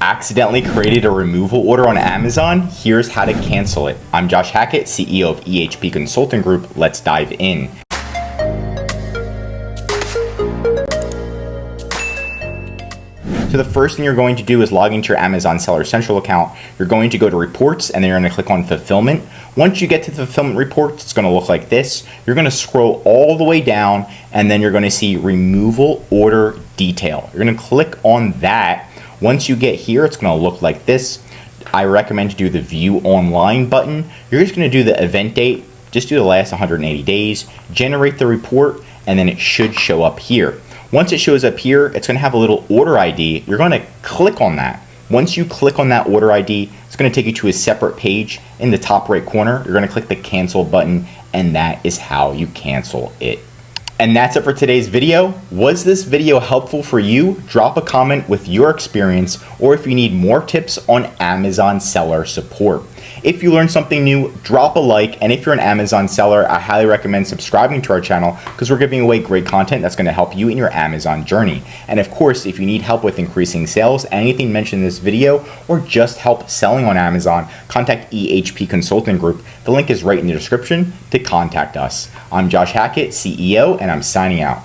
Accidentally created a removal order on Amazon? Here's how to cancel it. I'm Josh Hackett, CEO of EHP Consulting Group. Let's dive in. So the first thing you're going to do is log into your Amazon Seller Central account. You're going to go to reports and then you're going to click on fulfillment. Once you get to the fulfillment reports, it's going to look like this. You're going to scroll all the way down and then you're going to see removal order detail. You're going to click on that. Once you get here, it's going to look like this. I recommend to do the view online button. You're just going to do the event date. Just do the last 180 days, generate the report, and then it should show up here. Once it shows up here, it's going to have a little order ID. You're going to click on that. Once you click on that order ID, it's going to take you to a separate page. In the top right corner, you're going to click the cancel button, and that is how you cancel it. And that's it for today's video. Was this video helpful for you? Drop a comment with your experience, or if you need more tips on Amazon seller support. If you learned something new, drop a like, and if you're an Amazon seller, I highly recommend subscribing to our channel because we're giving away great content that's going to help you in your Amazon journey. And of course, if you need help with increasing sales, anything mentioned in this video, or just help selling on Amazon, contact EHP Consulting Group. The link is right in the description to contact us. I'm Josh Hackett, CEO, and I'm signing out.